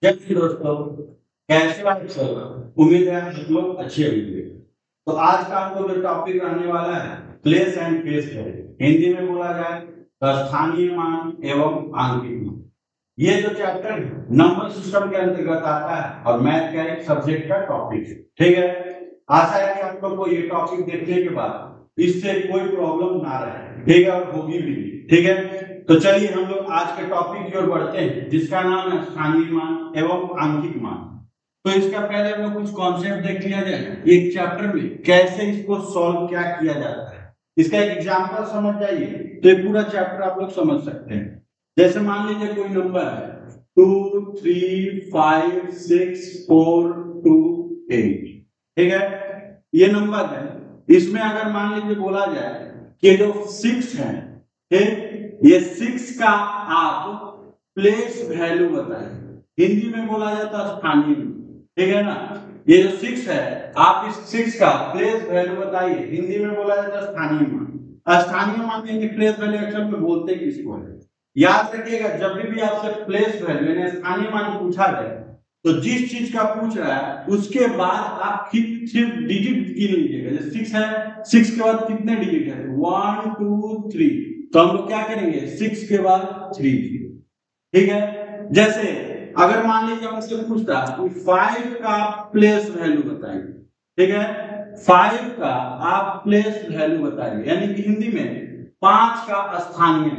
जय श्री दोस्तों, कैसे आप सब? उम्मीद है आप लोग अच्छे होंगे। तो आज का हम लोग जो टॉपिक रहने वाला है place and face value, Hindi में बोला जाए तो स्थानीय मान एवं आंकिक मान। ये जो चैप्टर नंबर सिस्टम के अंतर्गत आता है और मैथ का एक सब्जेक्ट का टॉपिक है। ठीक है, आशा है कि आप लोग को ये टॉपिक देखने के बाद इससे कोई प्रॉब्लम ना रहे, ठीक है, और होगी भी नहीं। ठीक है, तो चलिए हम लोग आज के टॉपिक की ओर बढ़ते हैं जिसका नाम है स्थानीय मान एवं आंकिक मान। तो इसका पहले हम लोग कुछ कॉन्सेप्ट देख लिया जाए एक चैप्टर में कैसे इसको सॉल्व क्या किया जाता है। इसका एक एग्जांपल समझ जाइए तो ये पूरा चैप्टर आप लोग समझ सकते हैं। जैसे मान लीजिए कोई नंबर है 2 3 5 6 4 2 8, ठीक है, ये नंबर है। इसमें अगर मान लीजिए बोला जाए कि जो 6 है, ये 6 का आप प्लेस वैल्यू बताइए। हिंदी में बोला जाता है स्थानीय, ठीक है ना। ये जो 6 है आप इस 6 का प्लेस वैल्यू बताइए। हिंदी में बोला जाता है स्थानीय मान। स्थानीय मान यानी प्लेस वैल्यू एक्चुअल में बोलते किसको है? याद रखिएगा, जब भी आपसे प्लेस वैल्यू यानी स्थानीय मान पूछा जाए तो जिस चीज का पूछ रहा है उसके बाद आप सिर्फ डिजिट गिन लीजिएगा। जैसे 6 है, 6 के बाद कितने डिजिट है? 1 2 3। तो हम लोग क्या करेंगे? 6 के बाद 3, ठीक है। जैसे अगर मान लीजिए हमसे पूछता है 5 का प्लेस वैल्यू बताइए, ठीक है, 5 का आप प्लेस वैल्यू बताइए, यानी कि हिंदी में 5 का स्थानीय।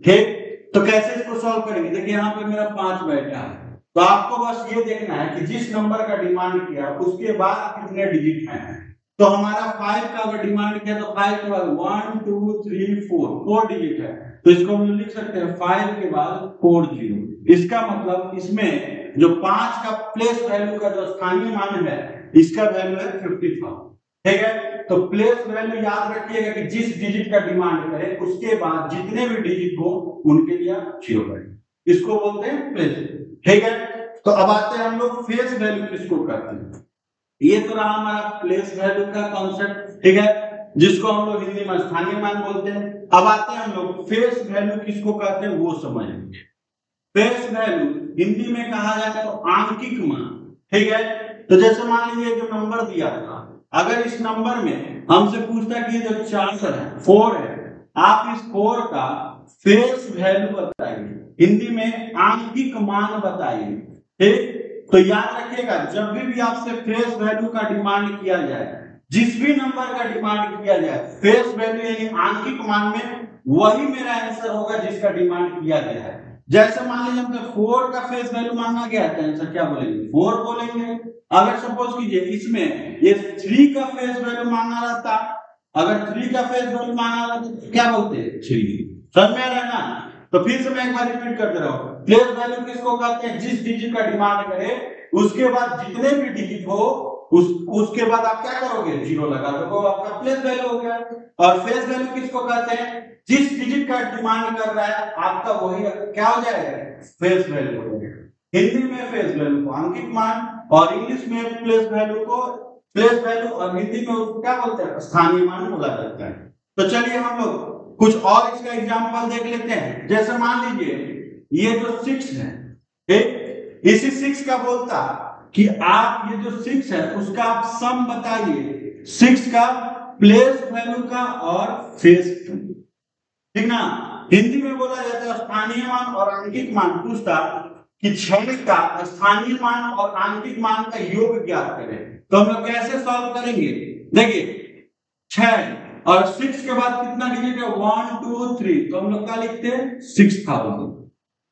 ठीक, तो कैसे इसको सॉल्व करेंगे? देखिए यहाँ पे मेरा 5 बैठा है, तो आपको बस ये देखना है कि जिस नंबर का डिमांड किया उसके बाद कितने डिजिट हैं। तो हमारा 5 का अगर डिमांड किया तो 5 के बाद 1 2 3 4 डिजिट है, तो इसको हम लिख सकते हैं 5 के बाद 4 जीरो। इसका मतलब इसमें जो 5 का प्लेस वैल्यू का जो स्थानीय मान है इसका वैल्यू है 50,000। ठीक है, तो प्लेस वैल्यू याद रखिएगा कि जिस डिजिट का डिमांड करें उसके बाद जितने भी डिजिट हो उनके लिए आप जीरो करें, इसको बोलते हैं प्लेस। ठीक है, तो अब आते हैं हम लोग फेस वैल्यू किसको कहते हैं। ये तो रहा हमारा प्लेस वैल्यू का कॉन्सेप्ट, ठीक है, जिसको हम लोग हिंदी में स्थानीय मान बोलते हैं। अब आते हैं हम लोग फेस वैल्यू किसको कहते हैं वो समझेंगे। फेस वैल्यू हिंदी में कहा जाता है तो आंकिक मान, ठीक है। तो जैसे मान लीजिए जो नंबर दिया था, अगर इस नंबर में हमसे पूछता कि जो 4 है 4 है, आप इस 4 का फेस वैल्यू बताइए, हिंदी में आंकिक मान बताइए। ठीक, तो याद रखिएगा जब भी आपसे फेस वैल्यू का डिमांड किया जाए, जिस भी नंबर का डिमांड किया जाए, फेस वैल्यू यानी आंकिक मान में वही मेरा आंसर होगा जिसका डिमांड किया गया है। जैसे मान लीजिए हमसे 4 का फेस वैल्यू मांगा गया है, तो आंसर क्या बोलेंगे? 4 बोलेंगे। अगर सपोज कीजिए इसमें ये 3 का फेस वैल्यू मांगा रहता, अगर 3 का फेस वैल्यू मांगा रहता तो क्या बोलते हैं? 3। समझ में आ रहा है ना? तो फिर से मैं एक बार रिपीट कर दे रहा हूं, प्लेस वैल्यू किसको कहते हैं? जिस डिजिट का डिमांड करे उसके बाद जितने भी डिजिट हो उसके बाद आप क्या करोगे? जीरो लगा दो, आपका प्लेस वैल्यू हो गया। और फेस वैल्यू किसको कहते हैं? जिस डिजिट का डिमांड कर रहा है आपका वही क्या हो जाएगा? फेस वैल्यू हो जाएगा। हिंदी में फेस वैल्यू को आंकिक मान और इंग्लिश में प्लेस वैल्यू को प्लेस वैल्यू और हिंदी में उसको क्या बोलते हैं? स्थानीय मान बोला जाता है। तो चलिए हम लोग कुछ और इसका एग्जांपल देख लेते हैं। जैसे मान लीजिए ये जो 6 है, ठीक, इसी 6 का बोलता कि आप ये जो 6 है उसका आप सम बताइए, 6 का प्लेस वैल्यू का और फेस, ठीक ना। हिंदी में बोला जाता है स्थानीय मान और आंकिक मान। पूछता कि 6 का स्थानीय मान और आंकिक मान का योग ज्ञात करें, तो हम लोग कैसे सॉल्व करेंगे? देखिए 6 और 6 के बाद कितना डिजिट है? 1 2 3, तो हम लोग क्या लिखते हैं? 6000,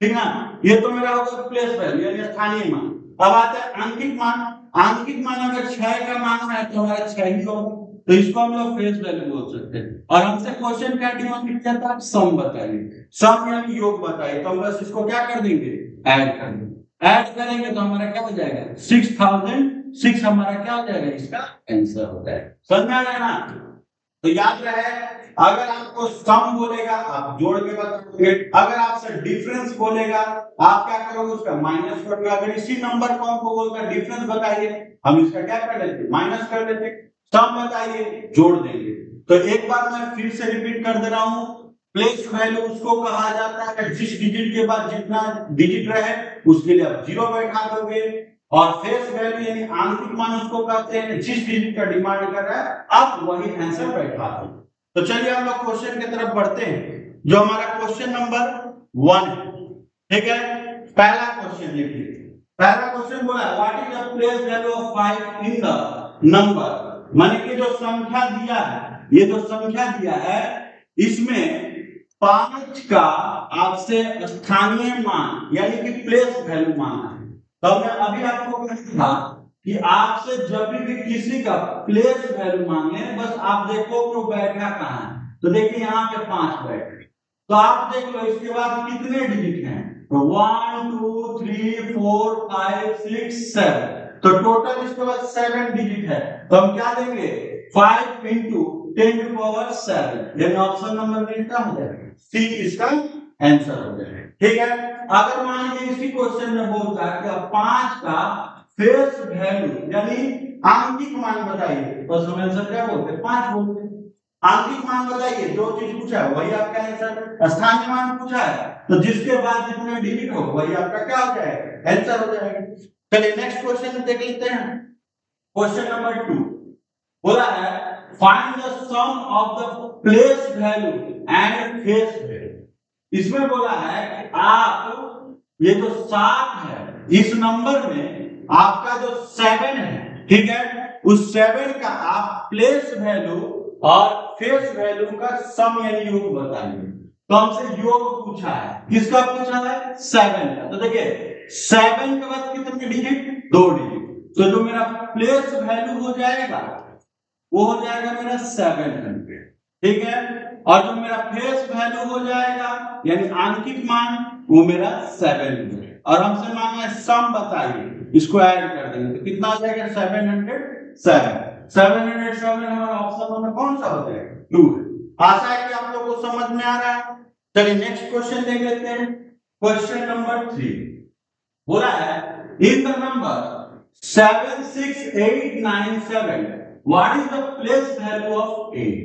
ठीक ना। ये तो मेरा होगा प्लेस वैल्यू यानी स्थानीय मान। अब आता है आंकिक मान। आंकिक मान अगर 6 का मान है तो हमारा 6 ही होगा, तो इसको हम लोग फेस वैल्यू बोल सकते हैं। और हमसे क्वेश्चन क्या डिमांड किया था? सम बताइए, सम यानी योग बताइए, तो हम बस इसको क्या कर देंगे? ऐड कर देंगे। ऐड करेंगे तो हमारा क्या हो जाएगा? 6006 हमारा क्या हो जाएगा? इसका आंसर हो जाएगा। समझ में आ रहा है ना? तो याद रहे, अगर आपको सम बोलेगा आप जोड़ के बताओगे, अगर आपसे डिफरेंस बोलेगा आप क्या करोगे? उसका माइनस करोगे। अगर इसी नंबर को हमको बोलता है डिफरेंस बताइए, हम इसका क्या कर लेते? माइनस कर लेते। सम बताइए, जोड़ देंगे। तो एक बार मैं फिर से रिपीट कर दे रहा हूं, प्लेस वैल्यू उसको कहा जाता है जिस डिजिट के बाद जितना डिजिट रहे उसके लिए आप 0 बैठा दोगे, और फेस वैल्यू यानी आंतरिक मान उसको कहते हैं जिस डिजिट का डिमांड कर रहा है आप वही आंसर बैठा दो। तो चलिए हम लोग क्वेश्चन की तरफ बढ़ते हैं जो हमारा क्वेश्चन नंबर 1 है, ठीक है। पहला क्वेश्चन देखिए, पहला क्वेश्चन बोला what is the place value of 5 in the number, माने कि जो संख्या दिया है, ये जो संख्या दिया है इसमें 5 का आपसे स्थानीय मान यानी कि प्लेस वैल्यू मांगा है। तो मैं अभी आपको कहा था कि आपसे जब भी किसी का प्लेस वैल्यू मांगे बस आप देखो कि वो बैठा कहाँ है। तो देखिए यहाँ पे 5 बैठे, तो आप देख लो इसके बाद कितने डिजिट हैं, तो 1 2 3 4 5 6 7, तो टोटल इसके बाद 7 डिजिट है। तो हम क्या देंगे 5 into 10 to power 7, यानी ऑप्शन नंबर में क्या हो जाएगा, सी इसका आंसर हो जाएगा, ठीक है। अगर मान लीजिए इसी क्वेश्चन में बोलता है कि 5 का फेस वैल्यू यानी आंतरिक मान बताइए, तो हम आंसर क्या बोलते हैं 5 बोलते हैं। आंतरिक मान बताइए, जो चीज पूछा है वही आपका आंसर। स्थानीय मान पूछा है तो जिसके बाद जितने डिजिट हो वही आपका क्या हो जाएगा, आंसर हो जाएगा। चलिए नेक्स्ट क्वेश्चन देख लेते हैं। क्वेश्चन नंबर 2 बोला है find the sum of the place value and face value. इसमें बोला है कि आप ये जो 7 है इस नंबर में आपका जो 7 है, ठीक है, उस 7 का आप प्लेस वैल्यू और फेस वैल्यू का सम यानी योग बताइए। तो हमसे योग पूछा है, किसका पूछा है 7 का। तो देखिए 7 के बाद कितने डिजिट, 2 डिजिट, तो जो मेरा प्लेस वैल्यू हो जाएगा वो हो जाएगा मेरा 700, ठीक है, और जो मेरा फेस वैल्यू हो जाएगा यानी आंतरिक मान वो मेरा 700, और हमसे मांगा है सम बताइए, इसको ऐड कर देंगे तो कितना आ जाएगा 707 हमारा ऑप्शन नंबर कौन सा हो जाएगा 2 है। आशा है कि आप लोगों को समझ में आ रहा है। चलिए नेक्स्ट क्वेश्चन देख लेते हैं। क्वेश्चन नंबर 3 बोला है इन the number 76897 what is the place value of 8,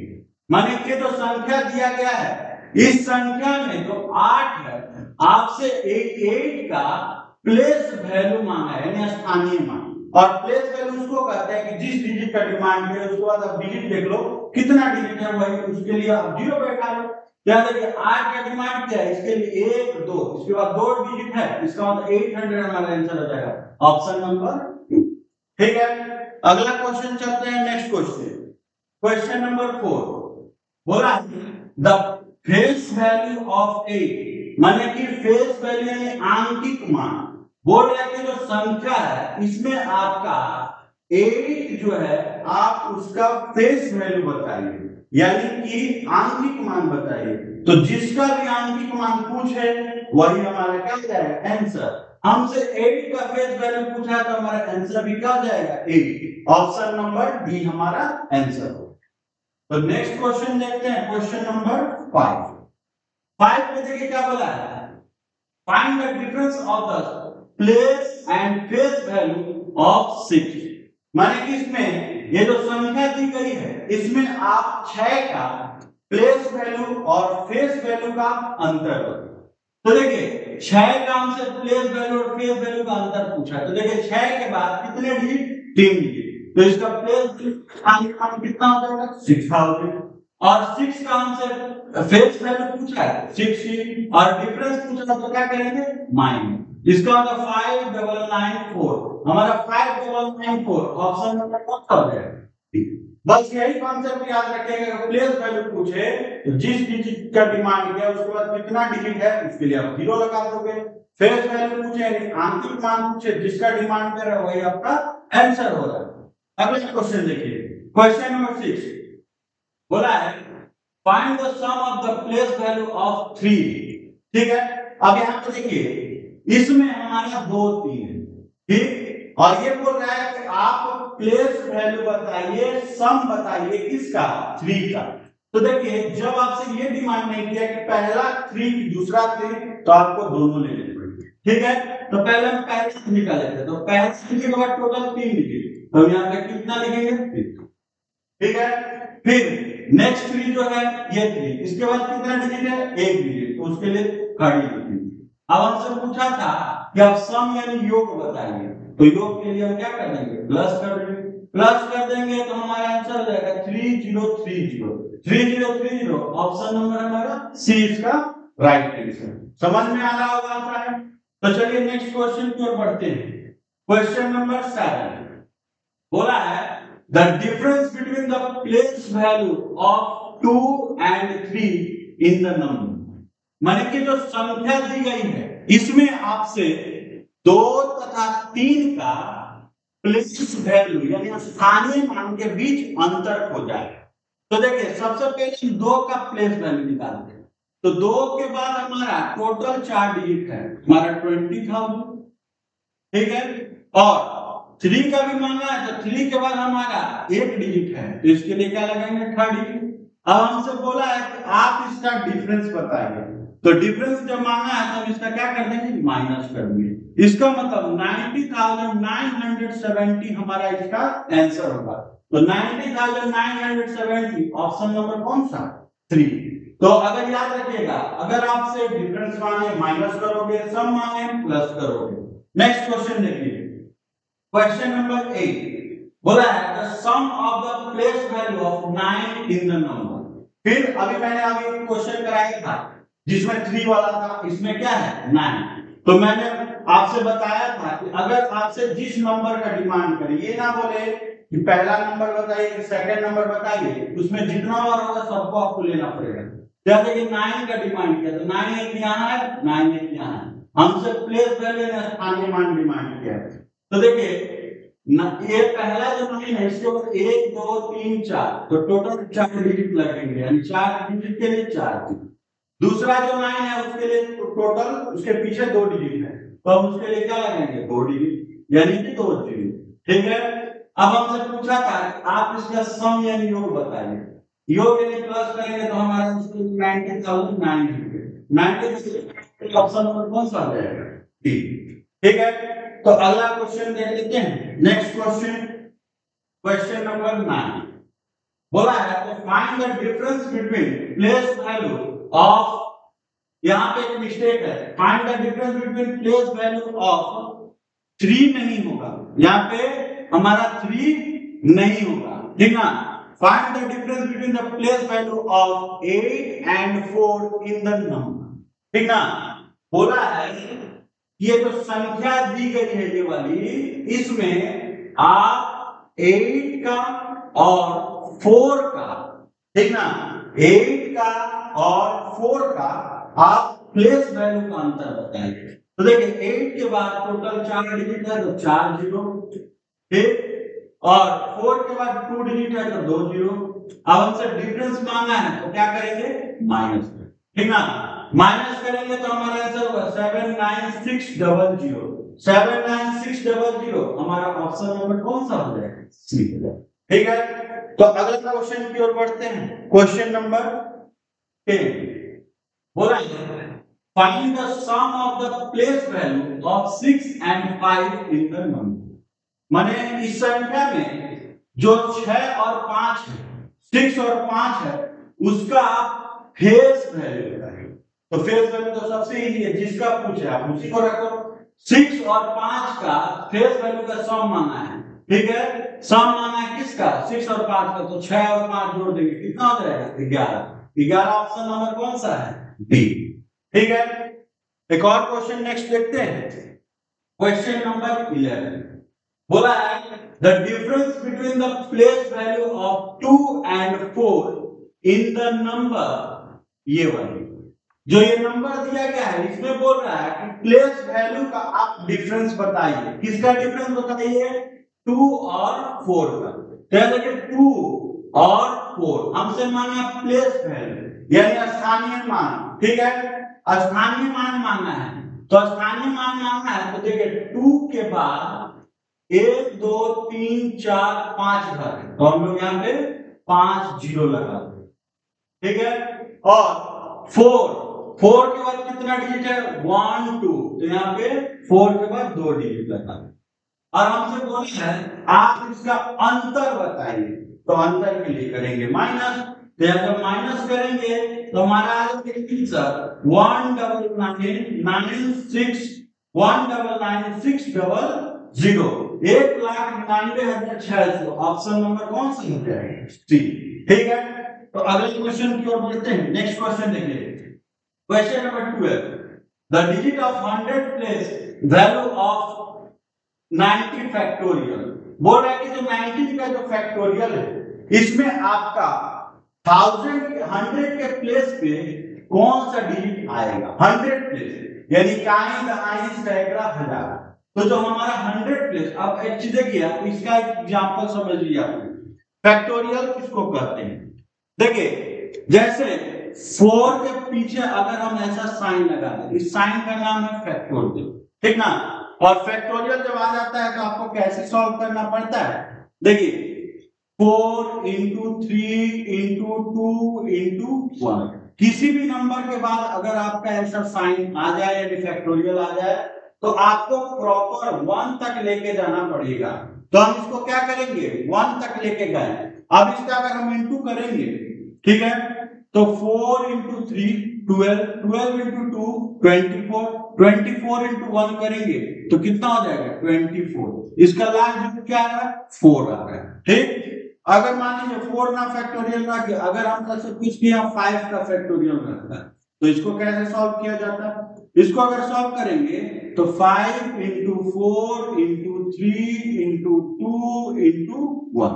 माने कि जो संख्या दिया गया है इस संख्या में जो 8 है आपसे 8 का प्लेस वैल्यू मांगा है यानी स्थानीय मान, और प्लेस वैल्यू उसको कहते हैं कि जिस डिजिट का डिमांड है उसके बाद आप डिजिट देख लो कितना डिजिट है वही उसके लिए आप 0 बैठा लो। क्या देखिए 8 का डिमांड क्या है, इसके लिए 1 2, इसके बाद 2 डिजिट है, इसका मतलब 800 हमारा आंसर हो जाएगा ऑप्शन नंबर 2, ठीक है। अगला क्वेश्चन चलते हैं नेक्स्ट क्वेश्चन। क्वेश्चन नंबर 4 बोला द फेस वैल्यू ऑफ 8, माने कि फेस वैल्यू यानी आंतरिक मान, बोल रहे हैं कि जो संख्या है इसमें आपका 8 जो है आप उसका फेस वैल्यू बताइए यानी कि आंतरिक मान बताइए। तो जिसका भी आंतरिक मान पूछे वही हमारा क्या हो जाएगा आंसर। हमसे 8 का फेस वैल्यू पूछा तो हमारा आंसर भी क्या हो जाएगा 8, ऑप्शन नंबर डी हमारा आंसर हो। तो नेक्स्ट क्वेश्चन देखते हैं क्वेश्चन नंबर 5 में देखिए क्या बोला है find the difference of the place and face value of 6, माने कि इसमें ये जो संख्या दी गई है इसमें आप 6 का प्लेस वैल्यू और फेस वैल्यू का अंतर बताओ। तो देखिए 6 का हमसे प्लेस वैल्यू और फेस वैल्यू का अंतर पूछा है, तो देखिए 6 के बाद कितने डिजिट, 3 डिजिट, तो इसका प्लेस कितना हो जाएगा 6000, और 6 का हमसे फेस वैल्यू पूछा है 6 और डिफरेंस पूछा तो क्या करेंगे माइनस, इसका मतलब 5994, हमारा 5994 ऑप्शन नंबर कौन सा हो जाएगा। बस यही कॉन्सेप्ट याद रखेंगे, प्लेस वैल्यू पूछे तो जिस डिजिट का डिमांड किया उसके बाद कितना डिजिट है उसके लिए आप 0 लगा दोगे। फेस वैल्यू पूछे यानी आंतरिक मान पूछे जिसका डिमांड कर रहा है वही आपका आंसर हो रहा है। अगला क्वेश्चन देखिए क्वेश्चन नंबर 6 बोला है find the sum of the place value of 3, ठीक है। अब यहाँ पे देखिए इसमें हमारा 2 3 है, ठीक, और ये बोल रहा है कि आप प्लेस वैल्यू बताइए सम बताइए किसका 3 का। तो देखिए जब आपसे ये डिमांड नहीं किया कि पहला 3 दूसरा 3, तो आपको दोनों ले लेने पड़ेंगे, ठीक है। तो पहले हम पहला 3 का लेते हैं, तो पहला 3 के बाद टोटल 3 लिखिए, तो यहाँ पे कितना लिखेंगे 3, ठीक है। फिर नेक्स्ट 3 जो है ये 3, इसके बाद कितना डिजिट है, एक डिजिट, तो उसके लिए खड़ी लिखी। अब हमसे पूछा था कि आप सम यानी योग बताइए, तो योग के लिए हम क्या कर देंगे, प्लस कर देंगे। प्लस कर देंगे तो हमारा आंसर हो जाएगा 3030 3030। ऑप्शन नंबर हमारा सी इसका राइट आंसर। समझ में आ रहा होगा सारे। तो चलिए नेक्स्ट क्वेश्चन की ओर बढ़ते हैं। क्वेश्चन नंबर 7 बोला है the difference between the place value of 2 and 3 in the number. माने कि जो संख्या दी गई है इसमें आपसे 2 तथा 3 का प्लेस वैल्यू यानी स्थानीय मान के बीच अंतर हो जाए। तो देखिए सबसे पहले 2 का प्लेस वैल्यू निकालते हैं। तो 2 के बाद हमारा टोटल 4 डिजिट है, हमारा 20,000, ठीक है। और 3 का भी मांगा है, तो 3 के बाद हमारा 1 डिजिट है, तो इसके लिए क्या लगाएंगे, 3rd डिजिट। अब हमसे बोला है कि आप इसका डिफरेंस बताइए, तो डिफरेंस जब मांगा है तो हम इसका क्या कर देंगे, माइनस कर देंगे। इसका मतलब 90,970 हमारा इसका आंसर होगा। तो 90,970 ऑप्शन नंबर कौन सा, 3। तो अगर याद रखिएगा, अगर आपसे डिफरेंस मांगे माइनस करोगे, सम मांगे प्लस करोगे। नेक्स्ट क्वेश्चन देखिए, क्वेश्चन नंबर 8 बोला है the sum of the place value of 9 in the number. फिर अभी मैंने अभी क्वेश्चन कराया था जिसमें 3 वाला था, इसमें क्या है 9। तो मैंने आपसे बताया था कि अगर आपसे जिस नंबर का डिमांड करे, ये ना बोले कि पहला नंबर बताइए कि सेकंड नंबर बताइए, उसमें जितना और होगा सबको आपको लेना पड़ेगा। जैसे कि 9 का डिमांड किया तो 9 एक यहाँ है, 9 एक यहाँ है, हमसे प्लेस वैल्यू ने स्थानीय मान डिमांड किया है। तो देखिए ये पहला जो लाइन है इसके ऊपर 1 2 3 4, तो टोटल 4 डिजिट लगेंगे, यानी 4 डिजिट के लिए 4। दूसरा जो लाइन है उसके लिए टोटल उसके पीछे 2 डिजिट है, तो हम उसके लिए क्या लगाएंगे, 2 डिजिट, यानी कि 2 डिजिट, ठीक है। अब हमसे पूछा था आप इसका सम यानी योग बताइए। योग यानी प्लस करेंगे तो हमारा 90,900 ऑप्शन नंबर कौन सा हो जाएगा, डी, ठीक है। तो अगला क्वेश्चन देख लेते हैं। नेक्स्ट क्वेश्चन, क्वेश्चन नंबर 9 बोला है तो find the difference between place value of, यहां पे एक मिस्टेक है, find the difference between place value of 3 नहीं होगा, यहां पे हमारा 3 नहीं होगा, ठीक ना। Find the difference between the place value of 8 and 4 in the number, ठीक ना। बोला है ये जो संख्या दी गई है ये वाली, इसमें आप 8 का और 4 का, ठीक ना, 8 का और 4 का आप प्लेस वैल्यू का अंतर बताइए। तो देखिए 8 के बाद टोटल 4 डिजिट है तो 4 जीरो, ठीक, और 4 के बाद 2 डिजिट है तो 2 जीरो। अब हमसे डिफरेंस मांगा है तो क्या करेंगे, माइनस, ठीक ना। माइनस करेंगे तो हमारा आंसर होगा 79600। 79600 हमारा ऑप्शन नंबर कौन सा हो जाएगा, सी, ठीक है। तो अगला क्वेश्चन की ओर बढ़ते हैं। क्वेश्चन नंबर 10 बोला है find the sum of the place value of 6 and 5 in the number. माने इस संख्या में जो 6 और 5 है, 6 और 5 है, उसका आप फेस वैल्यू बताइए। तो फेस वैल्यू तो सबसे इजी है, जिसका पूछे आप उसी को रखो। 6 और 5 का फेस वैल्यू का सम मांगा है, ठीक है। सम मांगा है किसका, 6 और 5 का, तो 6 और 5 जोड़ देंगे कितना हो जाएगा, 11। 11 ऑप्शन नंबर कौन सा है, डी, ठीक है। एक और क्वेश्चन नेक्स्ट देखते हैं। क्वेश्चन नंबर 11 बोला है the difference between the place value of 2 and 4 in the number. ये वाली जो ये नंबर दिया गया है इसमें बोल रहा है कि प्लेस वैल्यू का आप डिफरेंस बताइए। किसका डिफरेंस बताइए, 2 और 4 का। जैसे कि 2 और 4 हमसे मांगा प्लेस वैल्यू यानी स्थानीय मान, ठीक है। स्थानीय मान मांगा है, तो स्थानीय मान मांगा है तो देखिए 2 के बाद 1 2 3 4 5 घर है, तो हम लोग यहाँ पे 5 जीरो लगा दें, ठीक है। और 4 के बाद कितना डिजिट है, 1 2, तो यहाँ पे 4 के बाद 2 डिजिट लगा दें। और हमसे बोला है आप इसका अंतर बताइए, तो अंतर के लिए करेंगे माइनस। तो जब माइनस करेंगे तो हमारा आंसर 1,99,600 1,99,600 ऑप्शन नंबर कौन सा हो जाएगा? सी। ठीक है, तो अगले क्वेश्चन की ओर बढ़ते हैं। नेक्स्ट क्वेश्चन देखिए, question number 12, the digit of 100 place value of 90 factorial. बोल रहा है कि जो 90 का जो फैक्टोरियल है इसमें आपका 100 के प्लेस पे कौन सा डिजिट आएगा? 100 प्लेस यानी काई दहाई सैकड़ा हजार। तो जो हमारा 100 प्लेस, अब एक चीज देखिए, इसका एक एग्जांपल समझ लीजिए आप। फैक्टोरियल किसको कहते हैं? देखिए जैसे 4 के पीछे अगर हम ऐसा साइन लगा दें, इस साइन का नाम है फैक्टोरियल, ठीक ना। और फैक्टोरियल जब आ जाता है तो आपको कैसे सॉल्व करना पड़ता है? देखिए 4 into 3 into 2 into 1, किसी भी नंबर के बाद अगर आपका ऐसा साइन आ जाए यानी फैक्टोरियल आ जाए तो आपको प्रॉपर 1 तक लेके जाना पड़ेगा। तो हम इसको क्या करेंगे? 1 तक लेके गए। अब इसका अगर हम इंटू करेंगे, ठीक है, तो 4 into 3 12, 12 into 2 24, 24 into 1 करेंगे तो कितना हो जाएगा? 24। इसका लास्ट डिजिट क्या आ रहा है? 4 आ रहा है। ठीक, अगर मान लीजिए 4 ना फैक्टोरियल रख के अगर हम कैसे कुछ किया 5 का फैक्टोरियल रखता है तो इसको कैसे सॉल्व किया जाता है? इसको अगर सॉल्व करेंगे तो 5 into 4 into 3 into 2 into 1।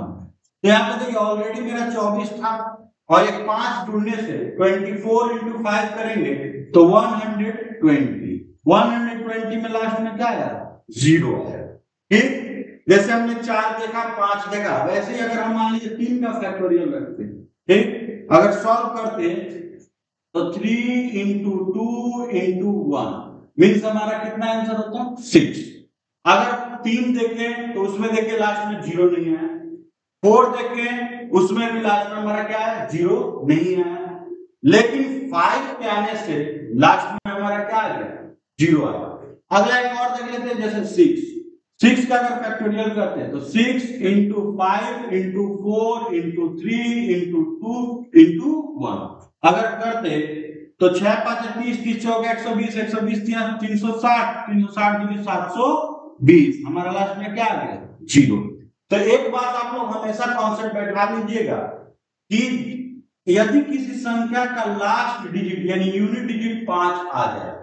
तो यहाँ पे देखिए ऑलरेडी मेरा 24 था और एक 5 जुड़ने से 24 into 5 करेंगे तो 120 में लास्ट में क्या आया? 0 आया। ठीक, जैसे हमने 4 देखा 5 देखा, वैसे ही अगर हम मान लीजिए 3 का फैक्टोरियल रखते हैं, ठीक, अगर सॉल्व करते हैं तो 3 into 2 into 1 मीन्स हमारा कितना आंसर होता है? 6। अगर 3 देखें तो उसमें देखिए लास्ट में 0 नहीं है, 4 देखें उसमें भी लास्ट में हमारा क्या है? 0 नहीं है, लेकिन 5 के आने से लास्ट में हमारा क्या आ गया? 0 आया। अगला एक और देख लेते हैं, जैसे 6 का अगर फैक्टोरियल करते हैं तो 6 into 5 into 4 into 3 into 2 into 1 अगर करते तो 6 5 30 30 चौक 120 120 360 360 720 हमारा लास्ट में क्या आ गया? 0। तो एक बात आप लोग हमेशा कॉन्सेप्ट बैठा लीजिएगा कि यदि किसी संख्या का लास्ट डिजिट यानी यूनिट डिजिट 5 आ जाए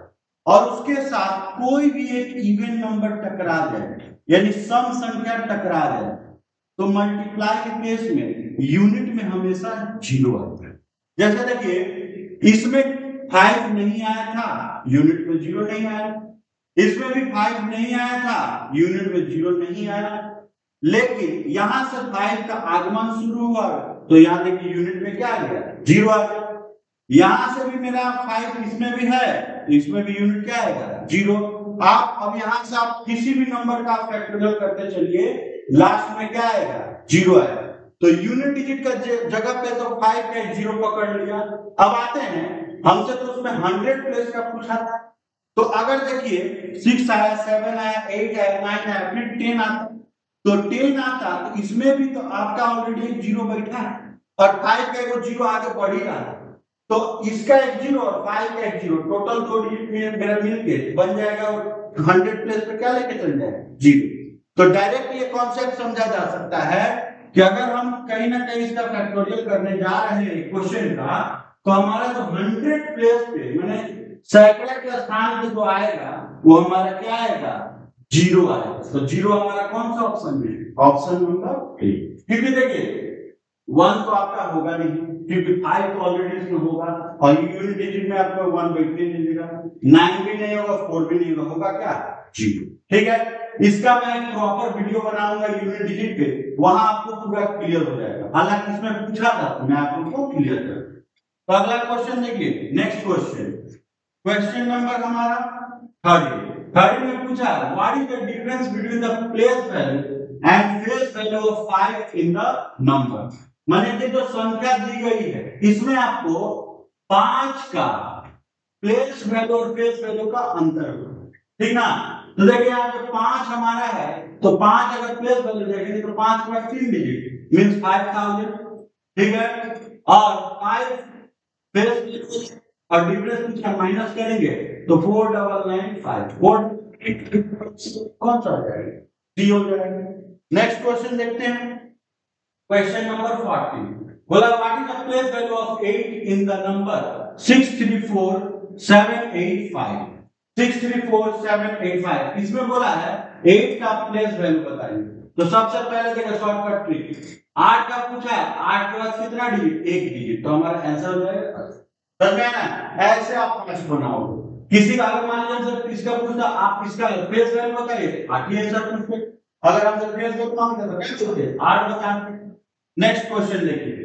और उसके साथ कोई भी एक इवन नंबर टकरा जाए यानी सम संख्या टकरा जाए तो मल्टीप्लाई के केस में यूनिट में हमेशा 0 आता है। जैसे देखिए इसमें 5 नहीं आया था, यूनिट में 0 नहीं आया, इसमें भी 5 नहीं आया था, यूनिट में 0 नहीं आया, लेकिन यहां से 5 का आगमन शुरू हुआ तो यहां देखिए यूनिट में क्या आ गया? 0 आ गया। यहां से भी मेरा 5 इसमें भी है तो इसमें भी यूनिट क्या आएगा? 0। आप अब यहां से आप किसी भी नंबर का फैक्टोरियल करते चलिए लास्ट में क्या आएगा? 0 आएगा। तो यूनिट डिजिट का जगह पे तो 5 का 0 पकड़ लिया। अब आते हैं, हमसे तो उसमें 100 प्लेस का पूछा था, तो अगर देखिए 6 आया 7 आया 8 आया 9 आया फिर 10 आता, तो 10 आता तो इसमें भी तो आपका ऑलरेडी 0 बैठा है और 5 का वो 0 आगे बढ़ ही रहा है, तो इसका एक 0 और 5 का एक 0 टोटल 2 डिजिट मेरा मिलके बन जाएगा 100 प्लेस पे क्या लेके चल जाएगा? 0। तो डायरेक्ट ये कॉन्सेप्ट समझा जा सकता है कि अगर हम कहीं ना कहीं इसका फैक्टोरियल करने जा रहे हैं क्वेश्चन का तो हमारा जो 100 प्लेस पे माने सैकड़े के स्थान पे जो आएगा वो हमारा क्या आएगा? 0 आएगा। तो 0 हमारा कौन सा ऑप्शन में? Option number A. क्योंकि देखिए 1 तो आपका होगा नहीं क्योंकि 5 तो ऑलरेडी इसमें होगा और यूनिट डिजिट में आपको 1 बैठने नहीं देगा, 9 भी नहीं होगा 4 भी नहीं होगा क्या? 0। ठीक है, इसका मैं एक प्रॉपर वीडियो बनाऊंगा यूनिट डिजिट पे, वहां आपको पूरा क्लियर हो जाएगा। हालांकि इसमें पूछा था तो मैं आप लोगों को क्लियर कर। तो अगला क्वेश्चन देखिए, नेक्स्ट क्वेश्चन नंबर हमारा 30 में पूछा what is the difference between the place value and face value of 5 in the number. माने कि जो संख्या दी गई है इसमें आपको 5 का प्लेस वैल्यू और फेस वैल्यू का अंतर होगा, ठीक ना। तो देखिए यहाँ पे 5 हमारा है, तो 5 अगर प्लेस वैल्यू देखेंगे तो 5 के बाद 3 डिजिट मींस 5000, ठीक है। और 5 प्लेस और डिफरेंस पूछा माइनस करेंगे तो 4995 कौन सा हो जाएगा, डी हो जाएगा। नेक्स्ट क्वेश्चन देखते हैं, क्वेश्चन नंबर 40 बोला what is the place value of 8 in the number 634785। 634785 इसमें बोला है 8 का प्लेस वैल्यू बताइए। तो सबसे पहले देखो शॉर्टकट ट्रिक, 8 का पूछा है, 8 के बाद कितना डिजिट, एक डिजिट, तो हमारा आंसर हो जाएगा। समझ में ना, ऐसे आप पांच बनाओगे। किसी का अगर मान लीजिए सर इसका पूछता, आप इसका प्लेस वैल्यू बताइए, 8 ही आंसर पूछते। अगर हम सर प्लेस वैल्यू मांगते तो क्या बोलते, 8 बताते। नेक्स्ट क्वेश्चन देखिए,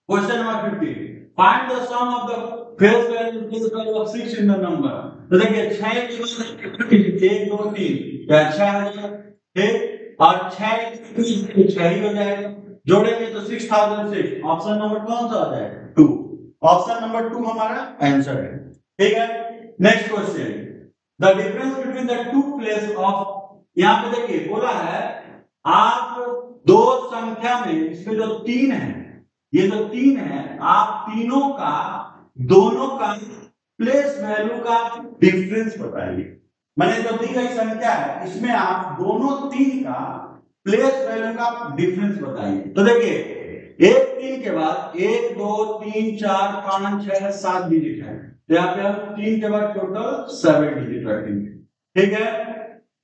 question number 50 find the sum of the face value place value of 6 in the number. तो देखिए 6 के बाद 1 2 3 या 6 हो जाएगा, ठीक, और 6 6 ही हो जाएगा, जोड़ेंगे तो 6006। ऑप्शन नंबर कौन सा हो जाएगा, 2। ऑप्शन नंबर 2 हमारा आंसर है, ठीक है। Next question, the difference between the two place of, यहां पे देखिए बोला है आप दो संख्या में, इसमें जो 3 है, ये जो 3 है, आप तीनों का दोनों का प्लेस वैल्यू का डिफरेंस बताइए। मैंने जो दी गई संख्या है इसमें आप दोनों 3 का प्लेस वैल्यू का डिफरेंस बताइए। तो देखिए एक 3 के बाद 1 2 3 4 5 6 7 डिजिट है, तो यहाँ पे हम 3 के बाद टोटल 7 डिजिट रखेंगे, ठीक है।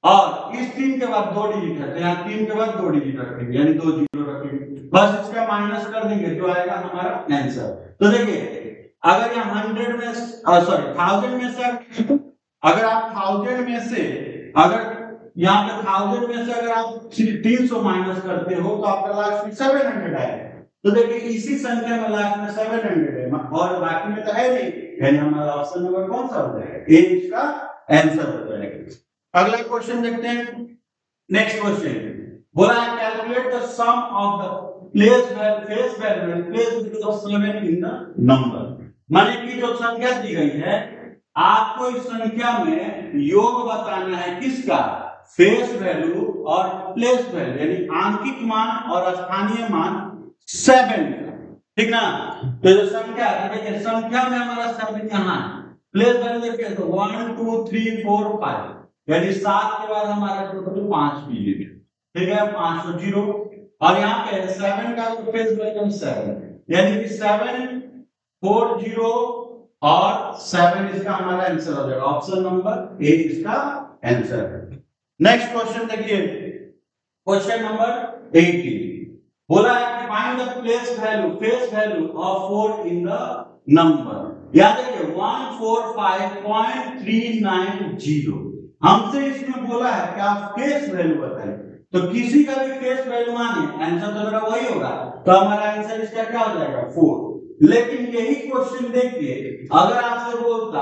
और इस 3 के बाद 2 डिजिट है, तो यहाँ 3 के बाद 2 डिजिट रखेंगे, यानी 2 जीरो रखेंगे, बस इसका माइनस कर देंगे जो आएगा हमारा आंसर। तो देखिए अगर यहाँ 100 में सॉरी 1000 में से, अगर आप 1000 में से, अगर यहाँ पे 1000 में से अगर आप 300 माइनस करते हो तो आपका लास्ट में 700 आएगा। तो देखिए इसी संख्या में लास्ट में 700 है और बाकी में तो है नहीं, यानी हमारा ऑप्शन नंबर कौन सा हो जाएगा, ए इसका आंसर हो जाएगा। अगला क्वेश्चन देखते हैं, नेक्स्ट क्वेश्चन बोला है calculate the sum of the place value face value and place value of 7 in the number. माने कि जो संख्या दी गई है आपको इस संख्या में योग बताना है, किसका, फेस वैल्यू और प्लेस वैल्यू, यानी आंकिक मान और स्थानीय मान 7 का, ठीक ना। तो जो संख्या देखिए संख्या में हमारा 7 यहाँ, प्लेस वैल्यू देखिए तो 1 2 3 4 5, यानी 7 के बाद हमारा टोटल 5 डिजिट, ठीक है, 5 तो 0, और यहाँ पे 7 का जो फेस वैल्यू 7, यानी कि 7 4 0 और 7 इसका हमारा आंसर हो जाएगा, ऑप्शन नंबर ए इसका आंसर है। नेक्स्ट क्वेश्चन देखिए, क्वेश्चन नंबर 80 बोला है कि find the place value face value of 4 in the number. याद रखिए 145.390, हमसे इसमें बोला है कि आप फेस वैल्यू बताइए। तो किसी का भी फेस वैल्यू माने आंसर तो मेरा वही होगा, तो हमारा आंसर इसका क्या हो जाएगा 4। लेकिन यही क्वेश्चन देखिए अगर आपसे बोलता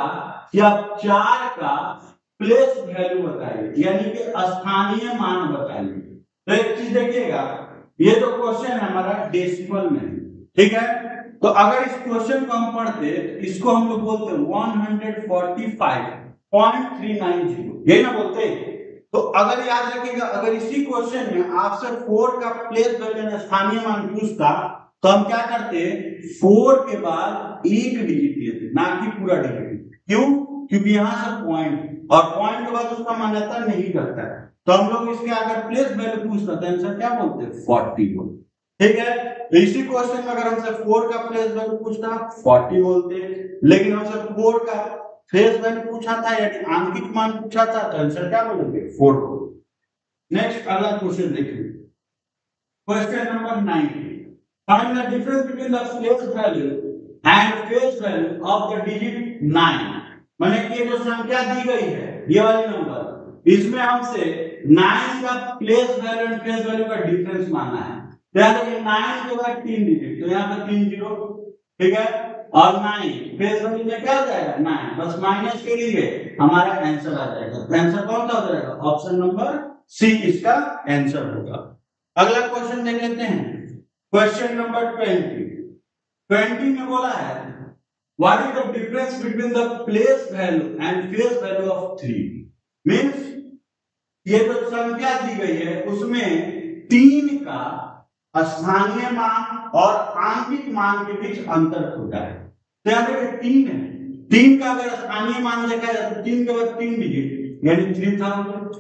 कि आप 4 का प्लेस वैल्यू बताइए, यानी कि स्थानीय मान बताइए, तो एक चीज देखिएगा, ये जो क्वेश्चन है हमारा डेसिमल में, ठीक है। तो अगर इस क्वेश्चन को हम पढ़ते इसको हम लोग बोलते 145.390, यही ना बोलते। तो अगर याद रखिएगा अगर इसी क्वेश्चन में आपसे 4 का प्लेस वैल्यू स्थानीय मान पूछता तो हम क्या करते, 4 के बाद एक डिजिट लेते, ना कि पूरा डिजिट। क्यों, क्योंकि यहां से पॉइंट और पॉइंट के बाद उसका मान्यता नहीं करता है, तो हम लोग इसके अगर प्लेस वैल्यू पूछता तो आंसर क्या बोलते, 40 बोलते, ठीक है। तो इसी क्वेश्चन में अगर हमसे 4 का प्लेस वैल्यू पूछता 40 बोलते, लेकिन हमसे 4 का फेस वैल्यू पूछा था यानी आंकिक मान पूछा था तो आंसर क्या बोलेंगे, 4 बोलेंगे। नेक्स्ट अगला क्वेश्चन देखिए, question number 90 find the difference between the place value and face value of the digit 9। माने कि ये जो संख्या दी गई है ये वाली नंबर, इसमें हमसे 9 का place value and face value का डिफरेंस मानना है। याद रखिए 9 के बाद 3 डिजिट, तो यहाँ पे 3 जीरो, ठीक है, और 9 फेस वैल्यू में क्या हो जाएगा 9, बस माइनस करेंगे हमारा आंसर आ जाएगा। आंसर कौन सा हो जाएगा, ऑप्शन नंबर सी इसका आंसर होगा। अगला क्वेश्चन देख लेते हैं, क्वेश्चन नंबर 20 में बोला है what is the difference between the place value and face value of 3। Means ये जो संख्या दी गई है उसमें 3 का स्थानीय मान और आंशिक मान के बीच अंतर होता है। तो यहाँ पे 3 है, 3 का अगर स्थानीय मान देखा जाए तो 3 के बाद 3 डिजिट यानी 3000,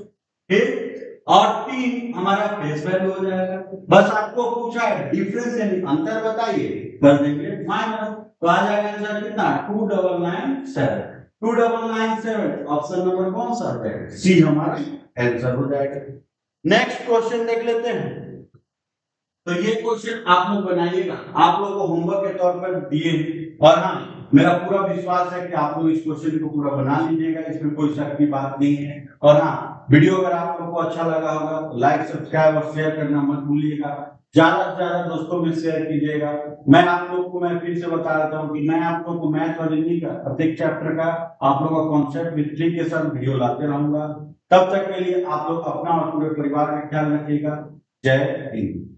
ठीक, और 3 हमारा फेस वैल्यू हो जाएगा। बस आपको पूछा है डिफरेंस यानी अंतर बताइए, कर देंगे माइनस, तो आ जाएगा आंसर कितना 2997। 2997 ऑप्शन नंबर कौन सा है, सी हमारा आंसर हो जाएगा। नेक्स्ट क्वेश्चन देख लेते हैं। तो ये क्वेश्चन आप लोग बनाइएगा, आप लोगों को होमवर्क के तौर पर दिए, और हाँ मेरा पूरा विश्वास है कि आप लोग इस क्वेश्चन को पूरा बना लीजिएगा, इसमें कोई शक की बात नहीं है। और हाँ, वीडियो अगर आप लोगों को अच्छा लगा होगा तो लाइक सब्सक्राइब और शेयर करना मत भूलिएगा, ज्यादा से ज्यादा दोस्तों में शेयर कीजिएगा। मैं आप लोग को मैं फिर से बता देता हूँ कि मैं आप लोग को मैथ और हिंदी का प्रत्येक चैप्टर का आप लोगों का कॉन्सेप्ट विद ट्रिक के साथ वीडियो लाते रहूंगा। तब तक के लिए आप लोग अपना और पूरे परिवार का ख्याल रखिएगा। जय हिंद।